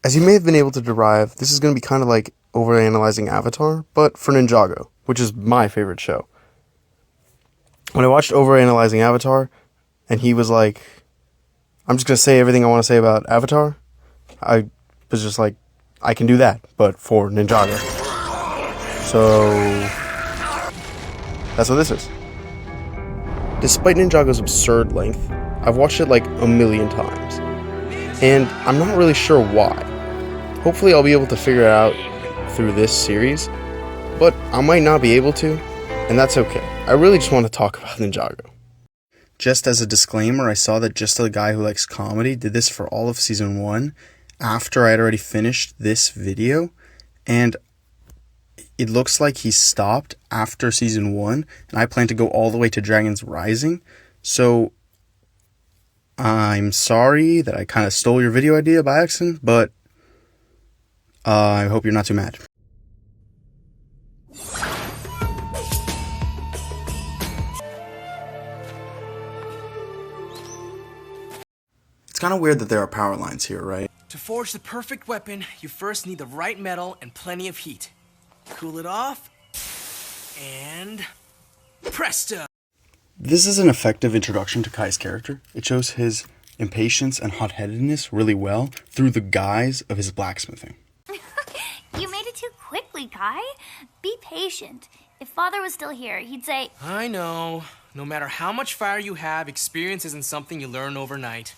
As you may have been able to derive, this is going to be kind of like overanalyzing Avatar, but for Ninjago, which is my favorite show. When I watched Overanalyzing Avatar, and he was like, I'm just going to say everything I want to say about Avatar, I was just like, I can do that, but for Ninjago. So, that's what this is. Despite Ninjago's absurd length, I've watched it like a million times, and I'm not really sure why. Hopefully I'll be able to figure it out through this series, but I might not be able to, and that's okay. I really just want to talk about Ninjago. Just as a disclaimer, I saw that Just a Guy Who Likes Comedy did this for all of Season 1 after I had already finished this video, and it looks like he stopped after Season 1, and I plan to go all the way to Dragon's Rising, so I'm sorry that I kind of stole your video idea by accident, but I hope you're not too mad. It's kind of weird that there are power lines here, right? To forge the perfect weapon, you first need the right metal and plenty of heat. Cool it off, and presto! This is an effective introduction to Kai's character. It shows his impatience and hot-headedness really well through the guise of his blacksmithing. You made it too quickly, Kai. Be patient. If Father was still here, he'd say... I know. No matter how much fire you have, experience isn't something you learn overnight.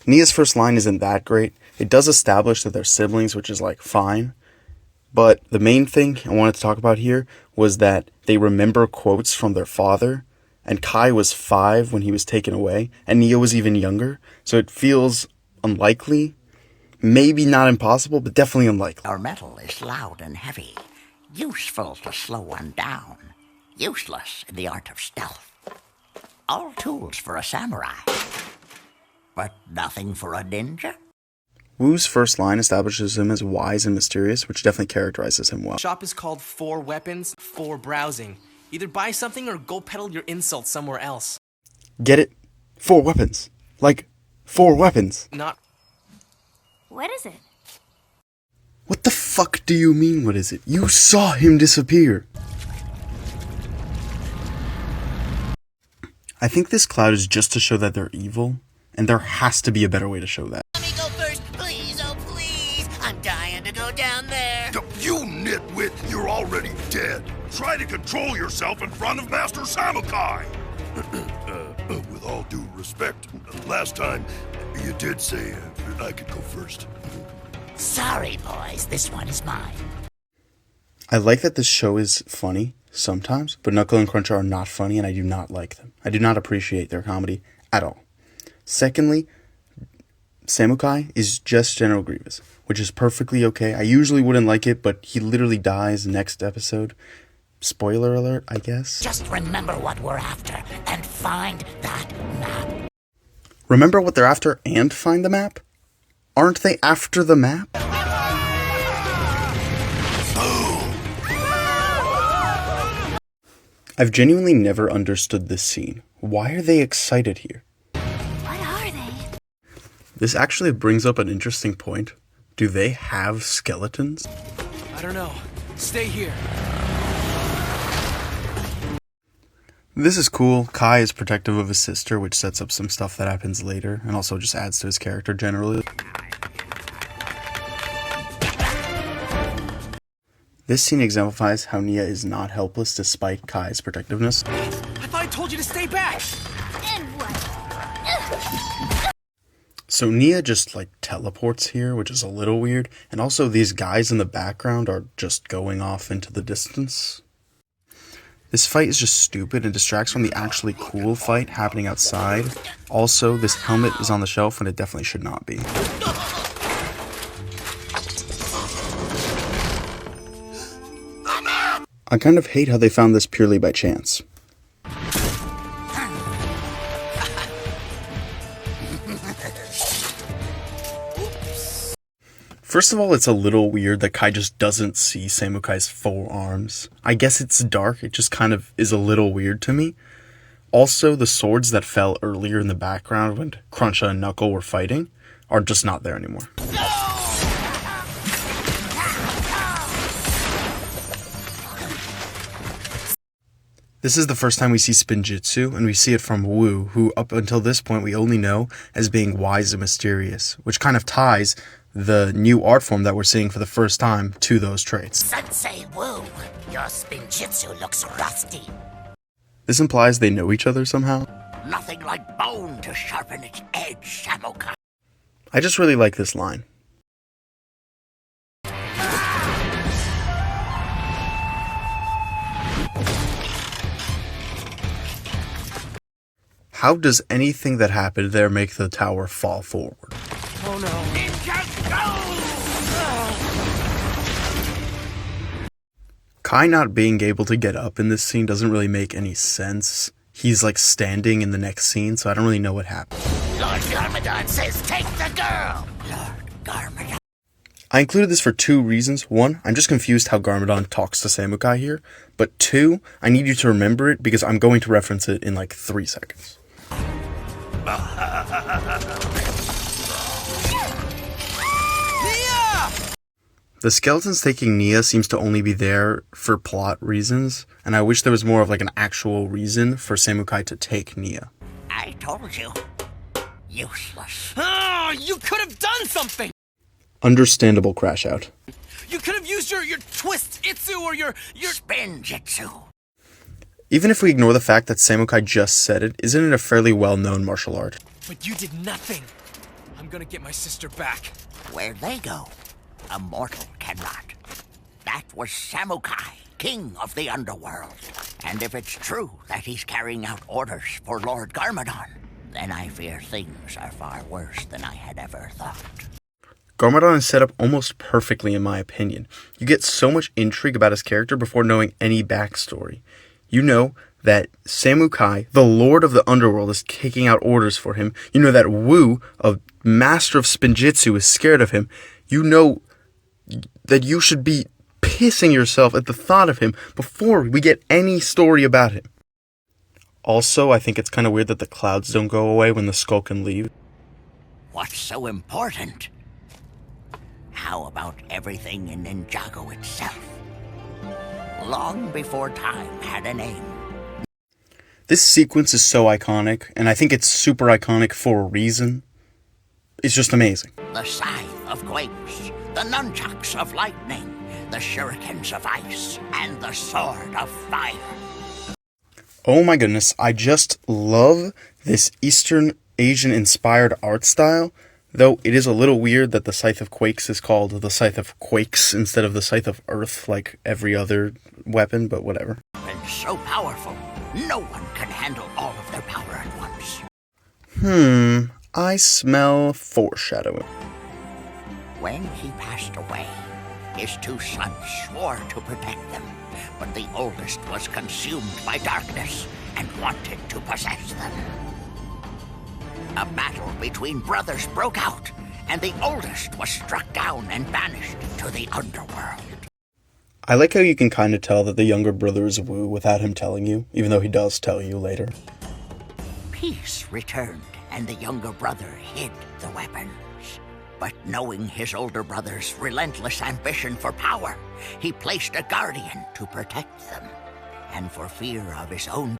Nia's first line isn't that great. It does establish that they're siblings, which is like fine. But the main thing I wanted to talk about here was that they remember quotes from their father, and Kai was 5 when he was taken away, and Nia was even younger, so it feels unlikely. Maybe not impossible, but definitely unlikely. Our metal is loud and heavy, useful to slow one down, useless in the art of stealth. All tools for a samurai, but nothing for a ninja? Wu's first line establishes him as wise and mysterious, which definitely characterizes him well. Shop is called For Weapons, for browsing. Either buy something or go peddle your insults somewhere else. Get it? 4 weapons. Like, 4 weapons. Not... What is it? What the fuck do you mean, what is it? You saw him disappear. I think this cloud is just to show that they're evil, and there has to be a better way to show that. Let me go first, please, oh please. I'm dying to go down there. You nitwit, you're already dead. Try to control yourself in front of Master Samukai. With all due respect, last time you did say I could go first. Sorry, boys, this one is mine. I like that this show is funny sometimes, but Knuckle and Crunch are not funny, and I do not like them. I do not appreciate their comedy at all. Secondly, Samukai is just General Grievous, which is perfectly okay. I usually wouldn't like it, but he literally dies next episode. Spoiler alert, I guess. Just remember what we're after and find that map. Remember what they're after and find the map? Aren't they after the map? I've genuinely never understood this scene. Why are they excited here? What are they? This actually brings up an interesting point. Do they have skeletons? I don't know. Stay here. This is cool. Kai is protective of his sister, which sets up some stuff that happens later, and also just adds to his character generally. This scene exemplifies how Nia is not helpless despite Kai's protectiveness. I thought I told you to stay back! And what? So Nia just like teleports here, which is a little weird, and also these guys in the background are just going off into the distance. This fight is just stupid and distracts from the actually cool fight happening outside. Also, this helmet is on the shelf when it definitely should not be. I kind of hate how they found this purely by chance. First of all, it's a little weird that Kai just doesn't see Samukai's forearms. I guess it's dark, it just kind of is a little weird to me. Also, the swords that fell earlier in the background when Cruncha and Knuckle were fighting are just not there anymore. This is the first time we see Spinjitzu, and we see it from Wu, who up until this point we only know as being wise and mysterious, which kind of ties the new art form that we're seeing for the first time to those traits. Sensei Wu, your Spinjitzu looks rusty. This implies they know each other somehow. Nothing like bone to sharpen its edge, Samukai. I just really like this line. How does anything that happened there make the tower fall forward? Oh no. Kai not being able to get up in this scene doesn't really make any sense. He's like standing in the next scene, so I don't really know what happened. Lord Garmadon says take the girl. Lord Garmadon. I included this for two reasons. One, I'm just confused how Garmadon talks to Samukai here. But two, I need you to remember it because I'm going to reference it in like 3 seconds. The skeletons taking Nia seems to only be there for plot reasons, and I wish there was more of like an actual reason for Samukai to take Nia. I told you. Useless. Oh, you could have done something! Understandable crash out. You could have used your twist itsu or your... Spinjitzu. Even if we ignore the fact that Samukai just said it, isn't it a fairly well-known martial art? But you did nothing. I'm gonna get my sister back. Where'd they go? A mortal cannot. That was Samukai, king of the underworld. And if it's true that he's carrying out orders for Lord Garmadon, then I fear things are far worse than I had ever thought. Garmadon is set up almost perfectly in my opinion. You get so much intrigue about his character before knowing any backstory. You know that Samukai, the Lord of the Underworld, is kicking out orders for him. You know that Wu, a master of Spinjitzu, is scared of him. You know that you should be pissing yourself at the thought of him before we get any story about him. Also, I think it's kind of weird that the clouds don't go away when the skull can leave. What's so important? How about everything in Ninjago itself? Long before time had a name. This sequence is so iconic, and I think it's super iconic for a reason. It's just amazing. The scythe of quakes, the nunchucks of lightning, the shurikens of ice, and the sword of fire. Oh my goodness, I just love this Eastern Asian inspired art style, though it is a little weird that the Scythe of Quakes is called the Scythe of Quakes instead of the Scythe of Earth like every other weapon, but whatever. And so powerful, no one can handle all of their power at once. I smell foreshadowing. When he passed away, his 2 sons swore to protect them, but the oldest was consumed by darkness and wanted to possess them. A battle between brothers broke out, and the oldest was struck down and banished to the underworld. I like how you can kind of tell that the younger brother is Wu without him telling you, even though he does tell you later. Peace returned, and the younger brother hid the weapons. But knowing his older brother's relentless ambition for power, he placed a guardian to protect them. And for fear of his own...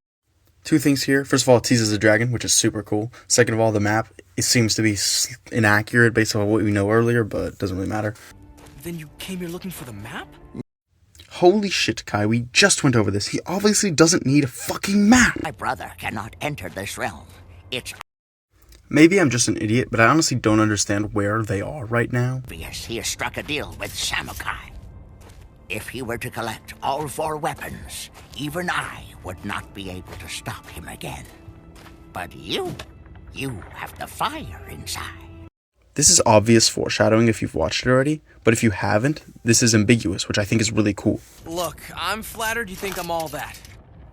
2 things here. First of all, it teases a dragon, which is super cool. Second of all, the map, it seems to be inaccurate based on what we know earlier, but it doesn't really matter. Then you came here looking for the map? Holy shit, Kai, we just went over this. He obviously doesn't need a fucking map! My brother cannot enter this realm. It's Maybe I'm just an idiot, but I honestly don't understand where they are right now. obvious he has struck a deal with Samukai. If he were to collect all 4 weapons, even I would not be able to stop him again. But you have the fire inside. This is obvious foreshadowing if you've watched it already, but if you haven't, this is ambiguous, which I think is really cool. Look, I'm flattered you think I'm all that.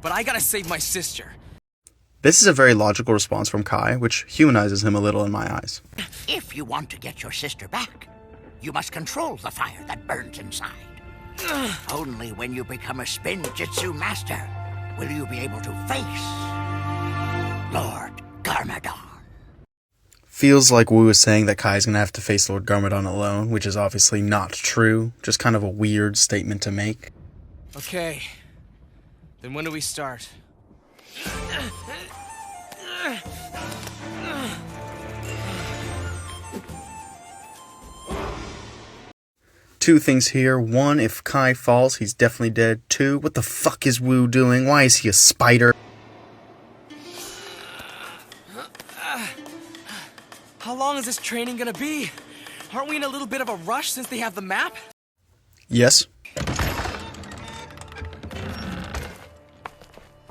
But I gotta save my sister. This is a very logical response from Kai, which humanizes him a little in my eyes. If you want to get your sister back, you must control the fire that burns inside. Only when you become a Spinjitzu master will you be able to face Lord Garmadon. Feels like Wu is saying that Kai's gonna have to face Lord Garmadon alone, which is obviously not true. Just kind of a weird statement to make. Okay. Then when do we start? Two things here. One, if Kai falls, he's definitely dead. Two, what the fuck is Wu doing? Why is he a spider? How long is this training gonna be? Aren't we in a little bit of a rush since they have the map? Yes.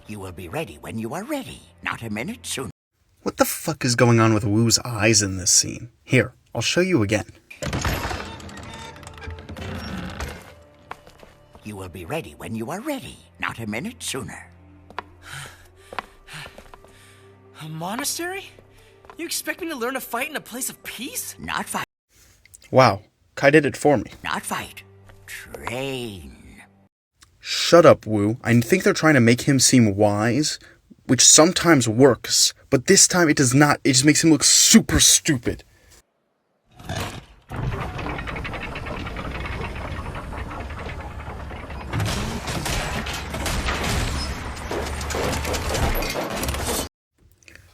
You will be ready when you are ready, not a minute sooner. What the fuck is going on with Wu's eyes in this scene? Here, I'll show you again. You will be ready when you are ready, not a minute sooner. A monastery? You expect me to learn to fight in a place of peace? Not fight. Wow, Kai did it for me. Not fight. Train. Shut up, Wu. I think they're trying to make him seem wise, which sometimes works, but this time it does not. It just makes him look super stupid.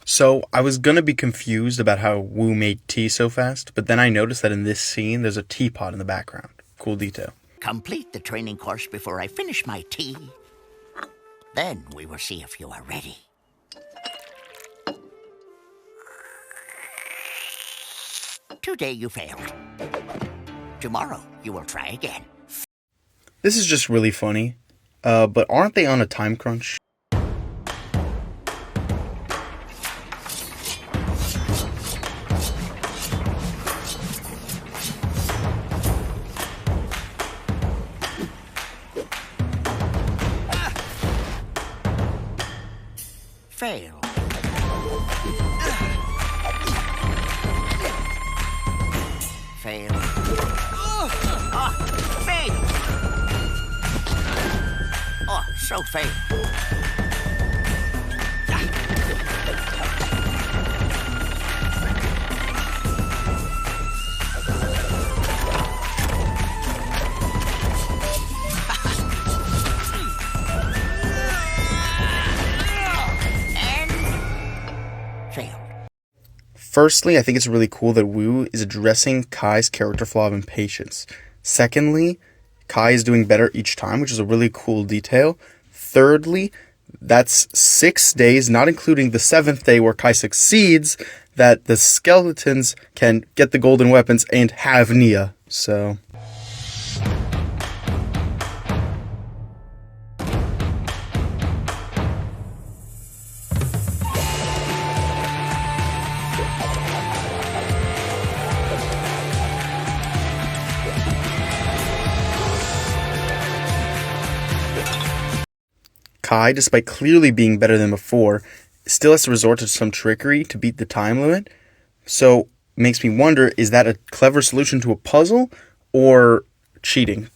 So, I was gonna be confused about how Wu made tea so fast, but then I noticed that in this scene, there's a teapot in the background. Cool detail. Complete the training course before I finish my tea. Then we will see if you are ready. Today you failed. Tomorrow you will try again. This is just really funny, but aren't they on a time crunch? Fail. Fail. Fail. Oh, so fail. Firstly, I think it's really cool that Wu is addressing Kai's character flaw of impatience. Secondly, Kai is doing better each time, which is a really cool detail. Thirdly, that's 6 days, not including the 7th day where Kai succeeds, that the skeletons can get the golden weapons and have Nia. So... Kai, despite clearly being better than before, still has to resort to some trickery to beat the time limit. So, makes me wonder, is that a clever solution to a puzzle, or cheating?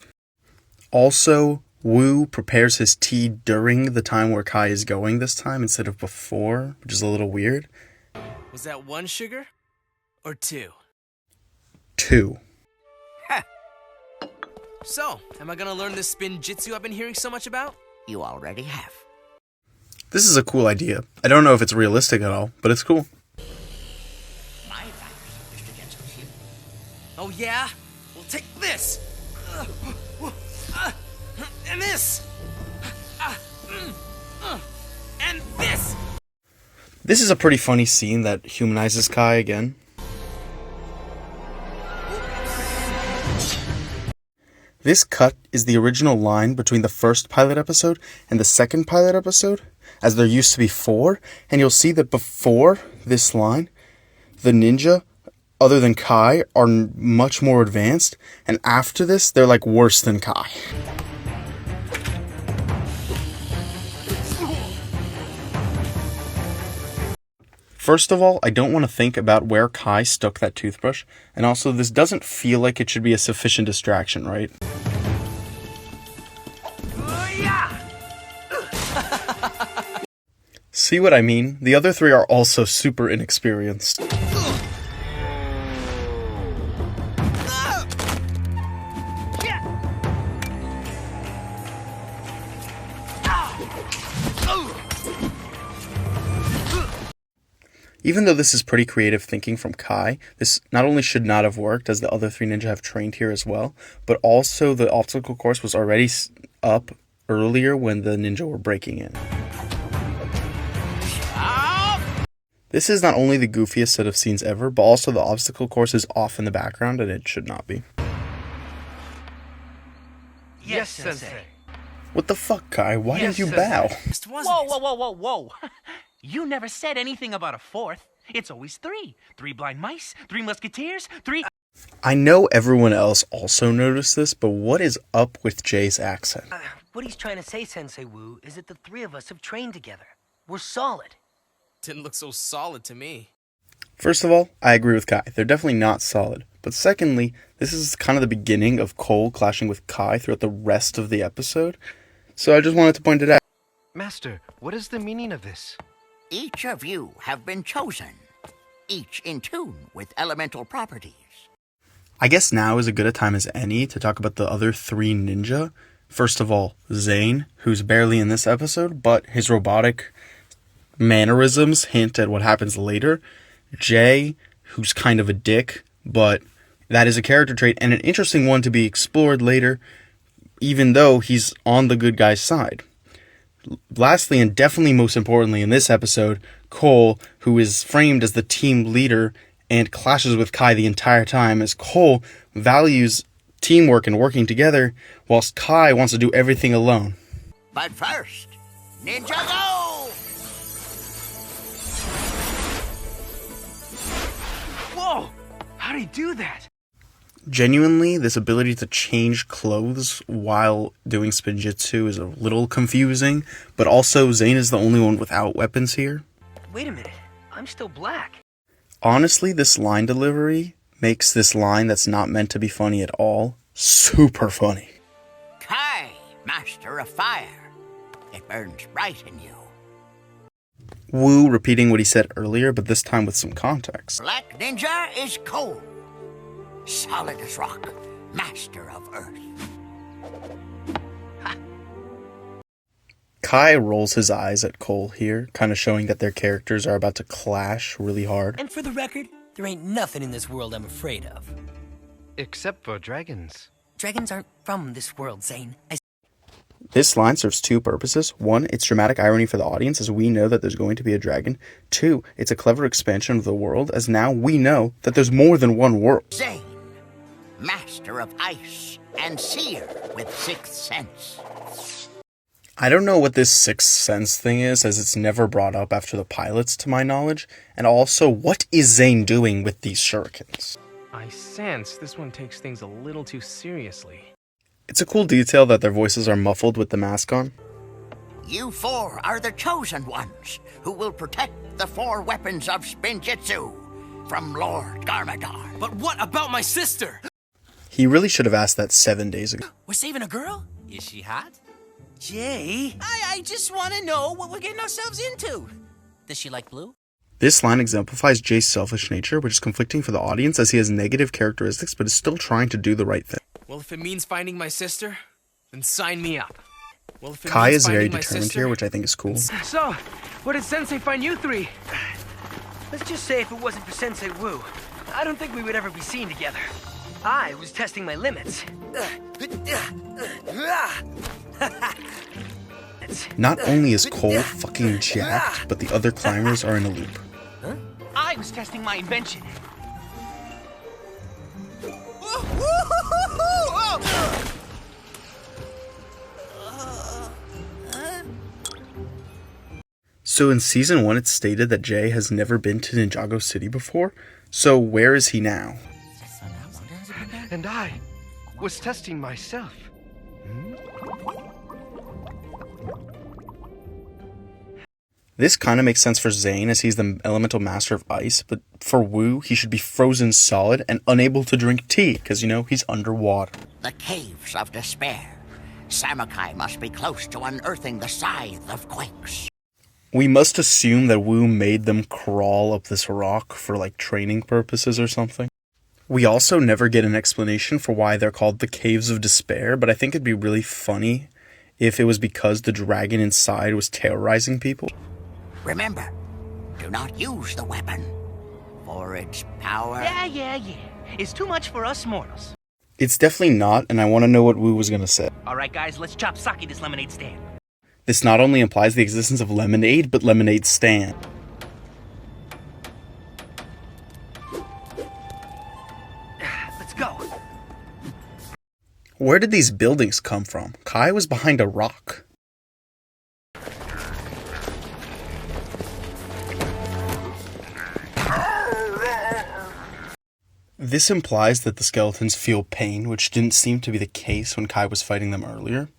Also, Wu prepares his tea during the time where Kai is going this time instead of before, which is a little weird. Was that 1 sugar? Or 2? 2. So, am I gonna learn this spin jitsu I've been hearing so much about? You already have. This is a cool idea. I don't know if it's realistic at all, but it's cool. My advice is to get some sleep. Oh yeah? We'll take this! And this! And this! This is a pretty funny scene that humanizes Kai again. This cut is the original line between the first pilot episode and the second pilot episode, as there used to be 4, and you'll see that before this line, the ninja, other than Kai, are much more advanced, and after this, they're like worse than Kai. First of all, I don't want to think about where Kai stuck that toothbrush, and also this doesn't feel like it should be a sufficient distraction, right? See what I mean? The other 3 are also super inexperienced. Even though this is pretty creative thinking from Kai, this not only should not have worked, as the other three ninja have trained here as well, but also the obstacle course was already up earlier when the ninja were breaking in. This is not only the goofiest set of scenes ever, but also the obstacle course is off in the background, and it should not be. Yes, Sensei. What the fuck, Kai? Why did you bow? Whoa. You never said anything about a fourth. It's always three. 3 blind mice, 3 musketeers, 3... I know everyone else also noticed this, but what is up with Jay's accent? What he's trying to say, Sensei Wu, is that the 3 of us have trained together. We're solid. Didn't look so solid to me. First of all, I agree with Kai. They're definitely not solid. But secondly, this is kind of the beginning of Cole clashing with Kai throughout the rest of the episode. So I just wanted to point it out. Master, what is the meaning of this? Each of you have been chosen, each in tune with elemental properties. I guess now is as good a time as any to talk about the other 3 ninja. First of all, Zane, who's barely in this episode, but his robotic mannerisms hint at what happens later. Jay, who's kind of a dick, but that is a character trait and an interesting one to be explored later, even though he's on the good guy's side. Lastly, and definitely most importantly in this episode, Cole, who is framed as the team leader and clashes with Kai the entire time, as Cole values teamwork and working together, whilst Kai wants to do everything alone. But first, Ninjago! Whoa! How'd he do that? Genuinely, this ability to change clothes while doing spinjitzu is a little confusing, but also Zane is the only one without weapons here. Wait a minute. I'm still black. Honestly, this line delivery makes this line that's not meant to be funny at all super funny. Kai, master of fire. It burns bright in you. Wu repeating what he said earlier, but this time with some context. Black Ninja is cold, solid as rock, master of earth. Kai rolls his eyes at Cole here, kind of showing that their characters are about to clash really hard. And for the record, there ain't nothing in this world I'm afraid of. Except for dragons. Dragons aren't from this world, Zane. This line serves 2 purposes. 1, it's dramatic irony for the audience, as we know that there's going to be a dragon. 2, it's a clever expansion of the world, as now we know that there's more than one world. Zane, master of ice and seer with 6th sense. I don't know what this 6th sense thing is, as it's never brought up after the pilots, to my knowledge. And also, what is Zane doing with these shurikens? I sense this one takes things a little too seriously. It's a cool detail that their voices are muffled with the mask on. You 4 are the chosen ones who will protect the 4 weapons of Spinjitzu from Lord Garmadon. But what about my sister? He really should have asked that 7 days ago. We're saving a girl? Is she hot? Jay? I just want to know what we're getting ourselves into. Does she like blue? This line exemplifies Jay's selfish nature, which is conflicting for the audience as he has negative characteristics but is still trying to do the right thing. Well, if it means finding my sister, then sign me up. Well, if it Kai means is very finding my determined sister, here, which I think is cool. So, where did Sensei find you 3? Let's just say if it wasn't for Sensei Wu, I don't think we would ever be seen together. I was testing my limits. Not only is Cole fucking jacked, but the other climbers are in a loop. I was testing my invention. So in Season 1 it's stated that Jay has never been to Ninjago City before, so where is he now? And I was testing myself. This kind of makes sense for Zane as he's the elemental master of ice, but for Wu, he should be frozen solid and unable to drink tea, because, you know, he's underwater. The caves of despair. Samakai must be close to unearthing the scythe of quakes. We must assume that Wu made them crawl up this rock for, like, training purposes or something. We also never get an explanation for why they're called the Caves of Despair, but I think it'd be really funny if it was because the dragon inside was terrorizing people. Remember, Do not use the weapon, for its power... Yeah. It's too much for us mortals. It's definitely not, and I want to know what Wu was going to say. Alright guys, let's chop sake this lemonade stand. This not only implies the existence of lemonade, but lemonade stand. Let's go. Where did these buildings come from? Kai was behind a rock. This implies that the skeletons feel pain, which didn't seem to be the case when Kai was fighting them earlier.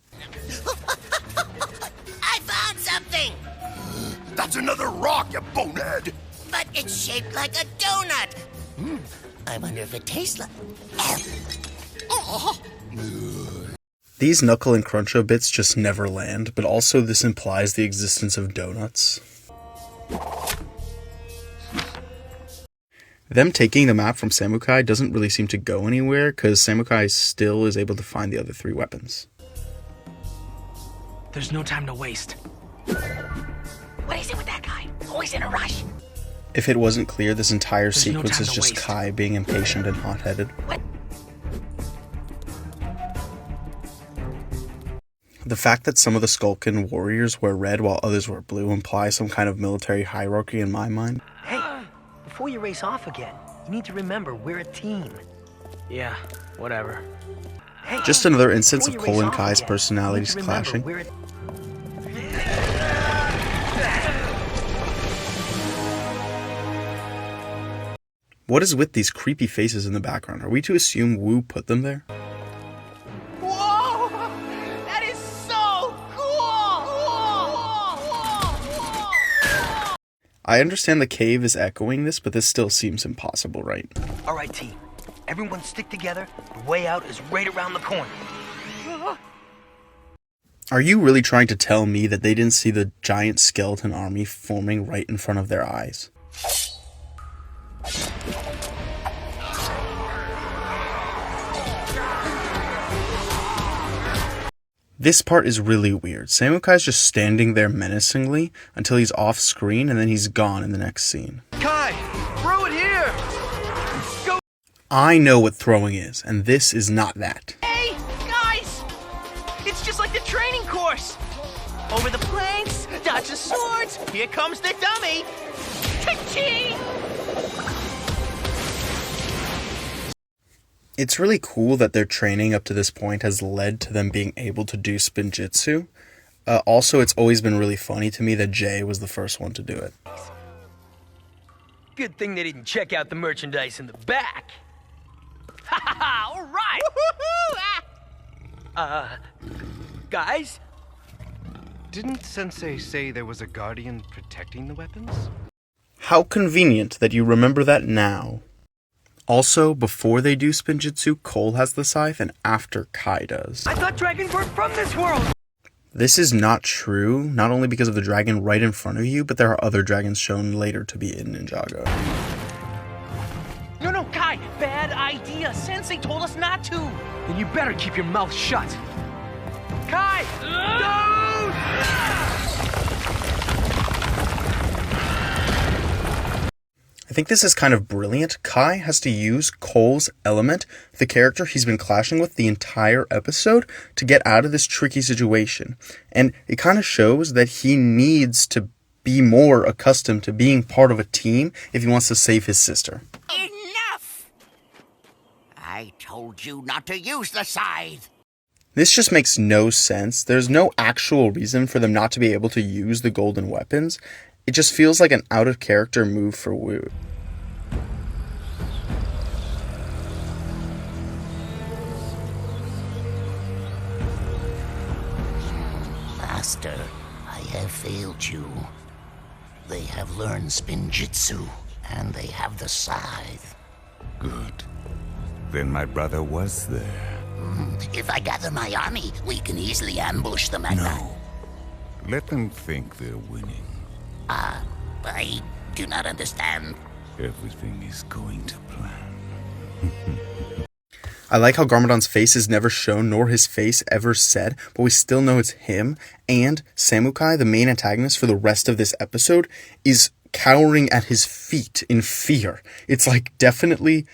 I found something! That's another rock, you bonehead! But it's shaped like a donut! I wonder if it tastes like... Oh. These Knuckle and Cruncho bits just never land, but also this implies the existence of donuts. Them taking the map from Samukai doesn't really seem to go anywhere, because Samukai still is able to find the other 3 weapons. There's no time to waste. What is it with that guy? Always in a rush. If it wasn't clear, this entire There's no sequence time is to just waste. Kai being impatient and hot-headed. What? The fact that some of the Skulkin warriors wear red while others wear blue implies some kind of military hierarchy in my mind. Hey, before you race off again, you need to remember we're a team. Yeah, whatever. Hey, Just another instance before of you race Cole and off Kai's again, personalities you need to remember clashing. we're a- What is with these creepy faces in the background? Are we to assume Wu put them there? Whoa! That is so cool! I understand the cave is echoing this, but this still seems impossible, right? All right, team. Everyone stick together. The way out is right around the corner. Are you really trying to tell me that they didn't see the giant skeleton army forming right in front of their eyes? This part is really weird. Samukai's just standing there menacingly until he's off screen and then he's gone in the next scene. Kai, throw it here! Go! I know what throwing is, and this is not that. Hey, guys! It's just like the training course! Over the planks, dodge the swords, here comes the dummy! Ka-ching! It's really cool that their training up to this point has led to them being able to do spinjitzu. Also, it's always been really funny to me that Jay was the first one to do it. Good thing they didn't check out the merchandise in the back. Ha ha ha! Alright! Guys? Didn't Sensei say there was a guardian protecting the weapons? How convenient that you remember that now. Also, before they do spinjitzu, Cole has the scythe, and after Kai does. I thought dragons weren't from this world! This is not true, not only because of the dragon right in front of you, but there are other dragons shown later to be in Ninjago. No, Kai! Bad idea! Sensei told us not to! Then you better keep your mouth shut. Kai! Don't! I think this is kind of brilliant. Kai has to use Cole's element, the character he's been clashing with the entire episode, to get out of this tricky situation. And it kind of shows that he needs to be more accustomed to being part of a team if he wants to save his sister. Enough! I told you not to use the scythe. This just makes no sense. There's no actual reason for them not to be able to use the golden weapons. It just feels like an out-of-character move for Wu. Master, I have failed you. They have learned spinjitzu, and they have the scythe. Good. Then my brother was there. If I gather my army, we can easily ambush them at night. No. Let them think they're winning. I do not understand. Everything is going to plan. I like how Garmadon's face is never shown, nor his face ever said, but we still know it's him, and Samukai, the main antagonist for the rest of this episode, is cowering at his feet in fear. It's like definitely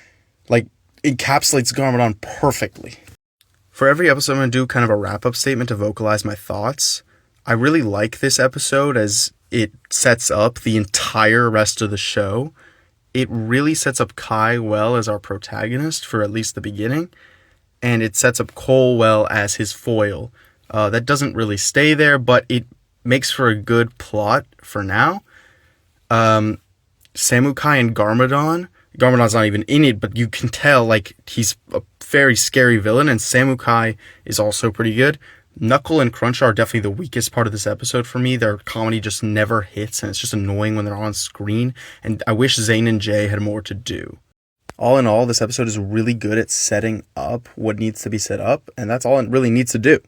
like encapsulates Garmadon perfectly. For every episode, I'm going to do kind of a wrap-up statement to vocalize my thoughts. I really like this episode as it sets up the entire rest of the show. It really sets up Kai well as our protagonist for at least the beginning, and it sets up Cole well as his foil. That doesn't really stay there, but it makes for a good plot for now. Samukai and Garmadon. Garmadon's not even in it, but you can tell, like, he's a very scary villain, and Samukai is also pretty good. Knuckle and Crunch are definitely the weakest part of this episode for me. Their comedy just never hits, and it's just annoying when they're on screen, and I wish Zane and Jay had more to do. All in all, this episode is really good at setting up what needs to be set up, and that's all it really needs to do.